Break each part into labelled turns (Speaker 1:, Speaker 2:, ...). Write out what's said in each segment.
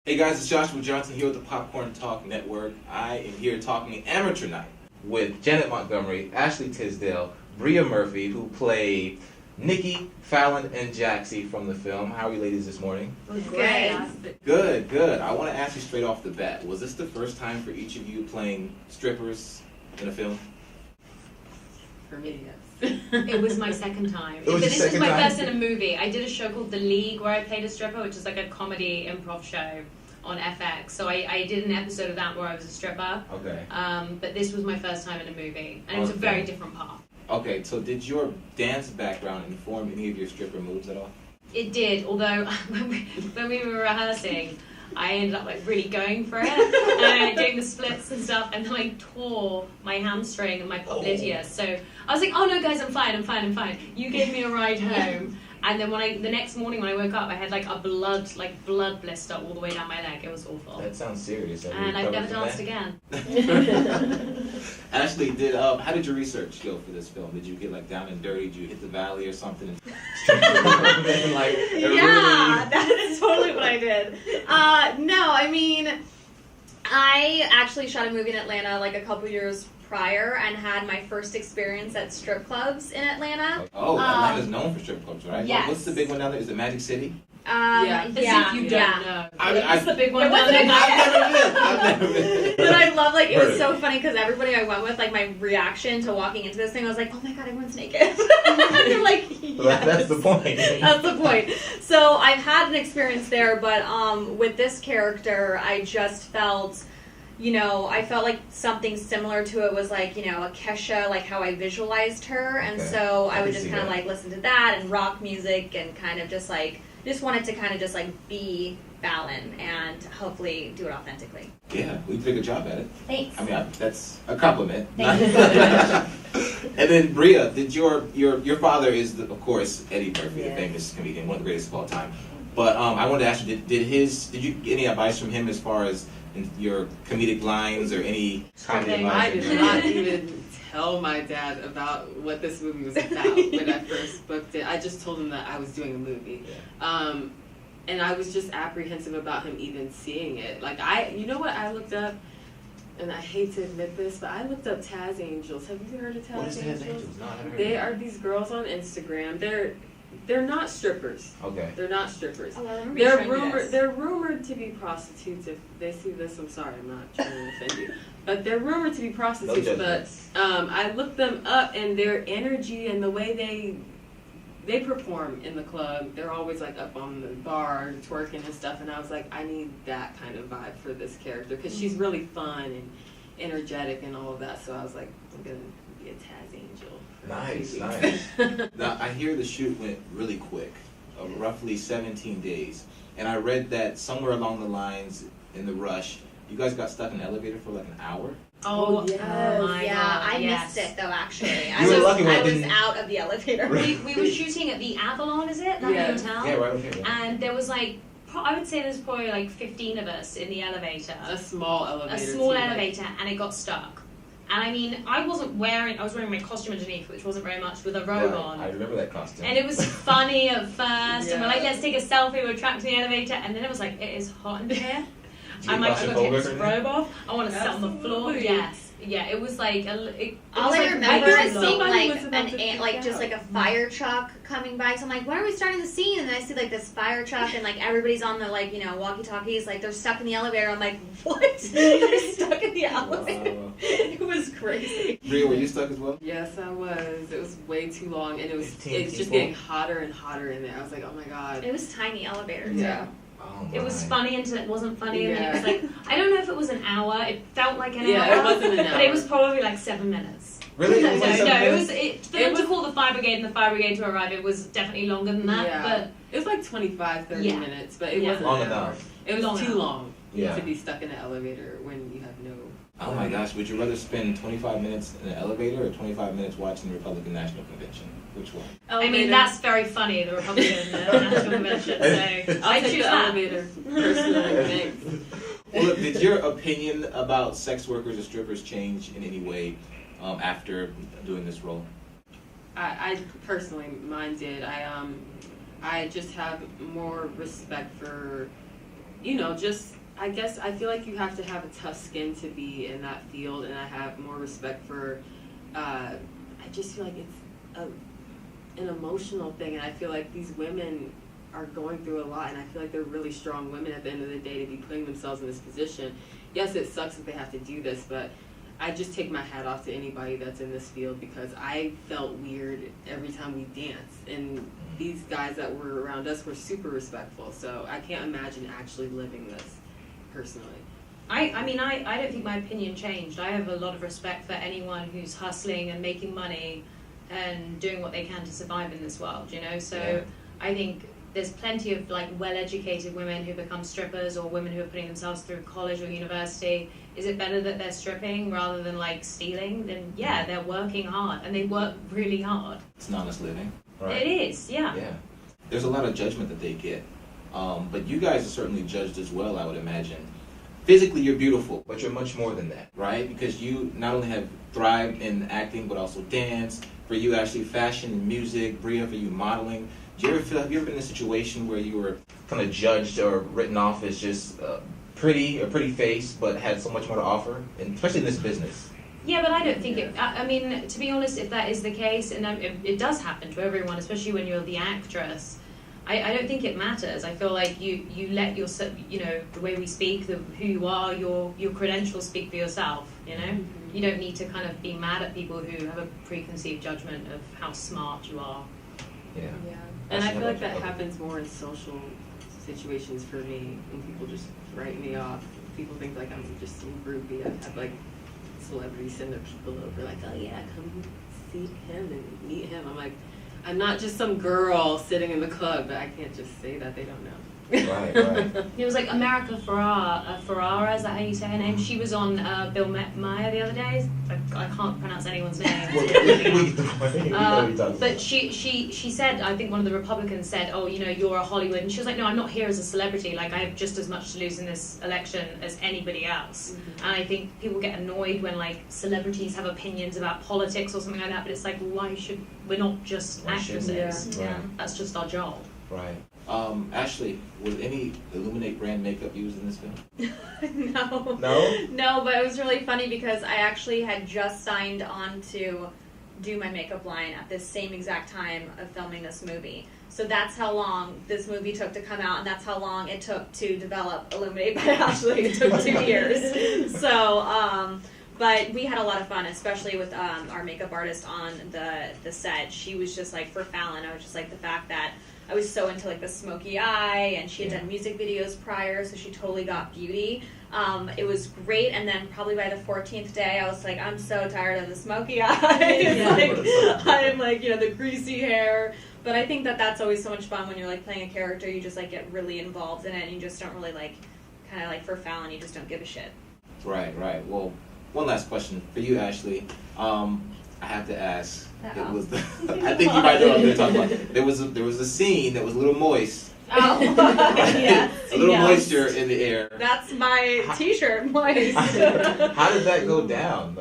Speaker 1: Hey guys, it's Joshua Johnson here with the Popcorn Talk Network. I am here talking Amateur Night with Janet Montgomery, Ashley Tisdale, Bria Murphy, who played Nikki, Fallon, and Jaxie from the film. How are you ladies this morning?
Speaker 2: Great.
Speaker 1: Good. I want to ask you straight off the bat, was this the first time for each of you playing strippers in a film?
Speaker 2: For me, yes.
Speaker 3: It was my second time.
Speaker 1: It was
Speaker 3: But
Speaker 1: your
Speaker 3: this was
Speaker 1: second
Speaker 3: my
Speaker 1: time?
Speaker 3: first in a movie. I did a show called The League where I played a stripper, which is like a comedy improv show on FX. So I did an episode of that where I was a stripper.
Speaker 1: Okay.
Speaker 3: But this was my first time in a movie. And it was a very different part.
Speaker 1: Okay, so did your dance background inform any of your stripper moves at all?
Speaker 3: It did, although when we were rehearsing, I ended up like really going for it and doing the splits and stuff, and then I tore my hamstring and my popliteus. So I was like, "Oh no, guys, I'm fine. You gave me a ride home." And then the next morning when I woke up, I had like a blood blister all the way down my leg. It was awful.
Speaker 1: That sounds serious.
Speaker 3: And I've never danced again.
Speaker 1: Ashley, how did your research go for this film? Did you get like down and dirty? Did you hit the valley or something?
Speaker 2: Yeah, that is totally what I did. No, I mean, I actually shot a movie in Atlanta like a couple years prior and had my first experience at strip clubs in Atlanta.
Speaker 1: Oh, Atlanta's known for strip clubs, right?
Speaker 2: Yes.
Speaker 1: What's the big one down there? Is it Magic City?
Speaker 2: Yeah.
Speaker 3: As if you don't know. It's the big one
Speaker 2: It
Speaker 3: down
Speaker 2: wasn't
Speaker 3: there.
Speaker 1: I've never been.
Speaker 2: But I love, like, it was so funny because everybody I went with, like, my reaction to walking into this thing, I was like, oh my god, everyone's naked. And they're like, yes.
Speaker 1: Well, that's the point.
Speaker 2: That's the point. So I've had an experience there, but with this character, I just felt, I felt like something similar to it was like, a Kesha, like how I visualized her. And
Speaker 1: Okay.
Speaker 2: so I would
Speaker 1: can
Speaker 2: just
Speaker 1: see
Speaker 2: kind of
Speaker 1: that.
Speaker 2: like listen to that and rock music and kind of just like, wanted to kind of just like be Fallon and hopefully do it authentically.
Speaker 1: Yeah, we did a good job at it.
Speaker 2: Thanks.
Speaker 1: I mean, that's a compliment.
Speaker 2: Thank you so much.
Speaker 1: And then Bria, did your father is of course Eddie Murphy,
Speaker 2: Yes.
Speaker 1: the famous comedian, one of the greatest of all time. But I wanted to ask you, did you get any advice from him as far as your comedic lines or any comedy
Speaker 4: I
Speaker 1: advice?
Speaker 4: did not even tell my dad about what this movie was about when I first booked it. I just told him that I was doing a movie.
Speaker 1: Yeah.
Speaker 4: And I was just apprehensive about him even seeing it. Like, you know what I looked up? And I hate to admit this, but I looked up Taz Angels. Have you heard of Taz
Speaker 1: What is
Speaker 4: Angels?
Speaker 1: Taz Angels? No, I haven't heard
Speaker 4: They
Speaker 1: of
Speaker 4: are these girls on Instagram. They're not strippers.
Speaker 1: that. Okay.
Speaker 4: They're not strippers.
Speaker 2: Oh, I remember you showing me this.
Speaker 4: They're rumored to be prostitutes. If they see this, I'm sorry, I'm not trying to offend you. But they're rumored to be prostitutes.
Speaker 1: No
Speaker 4: But I looked them up, and their energy and the way they perform in the club, they're always like up on the bar twerking and stuff. And I was like, I need that kind of vibe for this character because she's really fun and energetic and all of that. So I was like, I'm gonna be a Taz Angel.
Speaker 1: Nice. Now, I hear the shoot went really quick, roughly 17 days. And I read that somewhere along the lines, in the rush, you guys got stuck in an elevator for like an hour?
Speaker 3: Oh,
Speaker 4: yes.
Speaker 3: oh my
Speaker 2: yeah,
Speaker 3: god.
Speaker 2: I
Speaker 3: yes.
Speaker 2: missed it though. Actually,
Speaker 1: You were lucky when
Speaker 2: I
Speaker 1: it
Speaker 2: was
Speaker 1: didn't-
Speaker 2: out of the elevator.
Speaker 3: We were shooting at the Avalon, is it? That
Speaker 4: Yeah.
Speaker 3: hotel?
Speaker 1: Yeah, right over here.
Speaker 3: And there was like, I would say there's probably like 15 of us in the elevator.
Speaker 4: A small elevator.
Speaker 3: A small
Speaker 4: too, like-
Speaker 3: elevator, and it got stuck. And I mean, I was wearing my costume underneath, which wasn't very much, with a robe
Speaker 1: Right.
Speaker 3: on.
Speaker 1: I remember that costume.
Speaker 3: And it was funny at first, and we're like,
Speaker 4: Yeah.
Speaker 3: let's take a selfie, we're trapped in the elevator, and then it was like, it is hot in here.
Speaker 1: Did you
Speaker 3: I'm like,
Speaker 1: get
Speaker 3: I'm gonna take this
Speaker 1: claustrophobic or anything?
Speaker 3: robe off, I want to sit on the floor.
Speaker 4: Absolutely.
Speaker 3: Yes. Yeah, it was like,
Speaker 2: All
Speaker 3: was
Speaker 2: I
Speaker 3: like
Speaker 2: remember
Speaker 3: way
Speaker 2: is
Speaker 3: too
Speaker 2: seeing
Speaker 3: long.
Speaker 4: Somebody
Speaker 2: like
Speaker 4: was about to
Speaker 2: an
Speaker 4: freak
Speaker 2: just
Speaker 4: out.
Speaker 2: like a fire truck coming by. So I'm like, when are we starting the scene? And then I see like this fire truck and like everybody's on the like walkie-talkies, like they're stuck in the elevator. I'm like, what? They're stuck in the elevator.
Speaker 1: Wow.
Speaker 2: It was crazy.
Speaker 1: Bria, were you stuck as well?
Speaker 4: Yes, I was. It was way too long, and it's
Speaker 1: 15
Speaker 4: just
Speaker 1: people.
Speaker 4: getting hotter and hotter in there. I was like, oh my god.
Speaker 2: It was tiny elevator too.
Speaker 4: Yeah.
Speaker 1: Oh,
Speaker 3: It was
Speaker 1: my.
Speaker 3: funny until it wasn't funny, and then it
Speaker 4: Yeah.
Speaker 3: was like, I don't know if it was an hour, it felt like an
Speaker 4: Yeah,
Speaker 3: hour.
Speaker 4: it wasn't an
Speaker 3: But it
Speaker 4: hour.
Speaker 3: was probably like 7 minutes.
Speaker 1: Really?
Speaker 3: No,
Speaker 1: It was like
Speaker 3: no,
Speaker 1: seven
Speaker 3: it
Speaker 1: minutes?
Speaker 3: was, for them to call the fire brigade and the fire brigade to arrive, it was definitely longer than that,
Speaker 4: Yeah.
Speaker 3: but
Speaker 4: It was like 25, 30
Speaker 3: Yeah.
Speaker 4: minutes, but it
Speaker 3: Yeah.
Speaker 4: wasn't
Speaker 1: Long
Speaker 4: an hour.
Speaker 1: enough.
Speaker 4: It was
Speaker 3: Long
Speaker 4: too
Speaker 3: enough.
Speaker 4: long
Speaker 1: Yeah.
Speaker 4: to be stuck in an elevator when you have no.
Speaker 1: Oh my gosh, would you rather spend 25 minutes in an elevator or 25 minutes watching the Republican National Convention? Which one?
Speaker 3: I mean, that's very funny, the Republican National Convention, so
Speaker 4: I'll
Speaker 3: I
Speaker 4: take
Speaker 3: choose
Speaker 4: the
Speaker 3: that.
Speaker 4: elevator personally. Thanks.
Speaker 1: Well, did your opinion about sex workers or strippers change in any way after doing this role?
Speaker 4: I personally, mine did. I just have more respect for just, I guess I feel like you have to have a tough skin to be in that field, and I have more respect for, I just feel like it's an emotional thing, and I feel like these women are going through a lot, and I feel like they're really strong women at the end of the day to be putting themselves in this position. Yes, it sucks that they have to do this, but I just take my hat off to anybody that's in this field, because I felt weird every time we danced, and these guys that were around us were super respectful, so I can't imagine actually living this personally.
Speaker 3: I mean, I don't think my opinion changed. I have a lot of respect for anyone who's hustling and making money and doing what they can to survive in this world, So
Speaker 1: Yeah.
Speaker 3: I think there's plenty of like well-educated women who become strippers, or women who are putting themselves through college or university. Is it better that they're stripping rather than like stealing? Then yeah, they're working hard, and they work really hard.
Speaker 1: It's an honest living.
Speaker 3: It is, yeah.
Speaker 1: Yeah. There's a lot of judgment that they get. But you guys are certainly judged as well, I would imagine. Physically, you're beautiful, but you're much more than that, right? Because you not only have thrived in acting, but also dance. For you, actually, fashion and music. Bria, for you, modeling. Have you ever been in a situation where you were kind of judged or written off as just a pretty face, but had so much more to offer, and especially in this business?
Speaker 3: Yeah, but I don't think it. I mean, to be honest, if that is the case, and it does happen to everyone, especially when you're the actress, I don't think it matters. I feel like you let your, the way we speak, who you are, your credentials speak for yourself. You don't need to kind of be mad at people who have a preconceived judgment of how smart you are.
Speaker 1: Yeah.
Speaker 4: And I feel like that happens more in social situations for me, when people just write me off. People think like I'm just some groupie. I've had like celebrities send their people over, like, oh yeah, come see him and meet him. I'm like, I'm not just some girl sitting in the club, but I can't just say that, they don't know.
Speaker 1: Right.
Speaker 3: It was like America Ferrara, is that how you say her name? She was on Bill Meyer the other day. I can't pronounce anyone's name. But she said, I think one of the Republicans said, oh, you're a Hollywood. And she was like, no, I'm not here as a celebrity. Like, I have just as much to lose in this election as anybody else. Mm-hmm. And I think people get annoyed when, like, celebrities have opinions about politics or something like that. But it's like, we're not just actresses.
Speaker 2: Yeah.
Speaker 3: That's just our job.
Speaker 1: Right. Ashley, was any Illuminate brand makeup used in this film?
Speaker 2: No.
Speaker 1: No?
Speaker 2: No, but it was really funny because I actually had just signed on to do my makeup line at this same exact time of filming this movie. So that's how long this movie took to come out, and that's how long it took to develop Illuminate by Ashley. It took 2 years. So, but we had a lot of fun, especially with our makeup artist on the set. She was just like, for Fallon, I was just like, the fact that I was so into like the smoky eye, and she had done music videos prior, so she totally got beauty. It was great, and then probably by the 14th day, I was like, I'm so tired of the smoky eye. I'm like, the greasy hair. But I think that that's always so much fun when you're like playing a character. You just like get really involved in it, and you just don't really like, kind of like for Fallon, you just don't give a shit.
Speaker 1: Right. Well, one last question for you, Ashley. I have to ask. It was I think you might know what I'm going to talk about. There was a scene that was a little moist.
Speaker 2: Oh, yes.
Speaker 1: A little moisture in the air.
Speaker 2: That's my T-shirt, moist.
Speaker 1: How did that go down?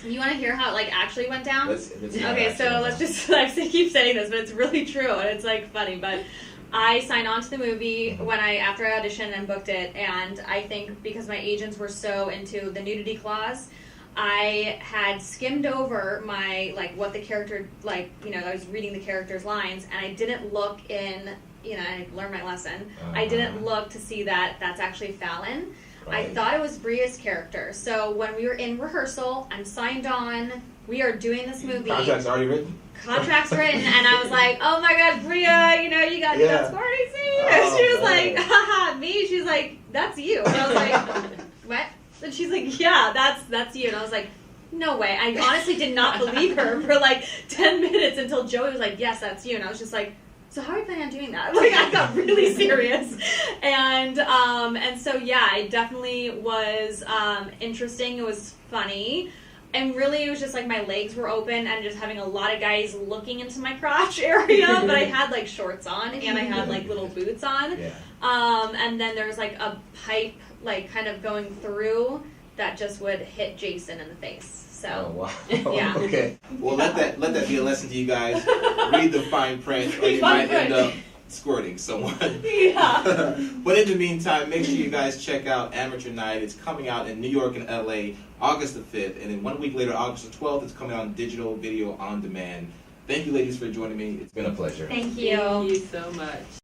Speaker 2: You want to hear how it like actually went down?
Speaker 1: Let's
Speaker 2: Okay, so let's just, I keep saying this, but it's really true, and it's like funny, but I signed on to the movie after I auditioned and booked it, and I think because my agents were so into the nudity clause, I had skimmed over my, like, what the character, like, I was reading the character's lines, and I didn't look in, I learned my lesson. I didn't look to see that that's actually Fallon. Right. I thought it was Bria's character. So when we were in rehearsal, I'm signed on, we are doing this movie.
Speaker 1: Contract's already written?
Speaker 2: Contract's written, and I was like, oh my god, Bria, you got that smarty scene. And she was like, haha, me? She's like, that's you. And I was like, what? And she's like, yeah, that's you. And I was like, no way. I honestly did not believe her for like 10 minutes until Joey was like, yes, that's you. And I was just like, so how are you planning on doing that? Like, I got really serious. And so, yeah, it definitely was interesting. It was funny. And really, it was just like my legs were open and just having a lot of guys looking into my crotch area. But I had like shorts on and I had like little boots on. Yeah. And then there was like a pipe like kind of going through that just would hit Jason in the face. So,
Speaker 1: wow.
Speaker 2: Yeah.
Speaker 1: Okay. Well, let that be a lesson to you guys. Read the fine print, or you might end up squirting someone.
Speaker 2: Yeah.
Speaker 1: But in the meantime, make sure you guys check out Amateur Night. It's coming out in New York and LA August the 5th, and then 1 week later, August the 12th, it's coming out on digital video on demand. Thank you, ladies, for joining me. It's been a pleasure.
Speaker 2: Thank you.
Speaker 4: Thank you so much.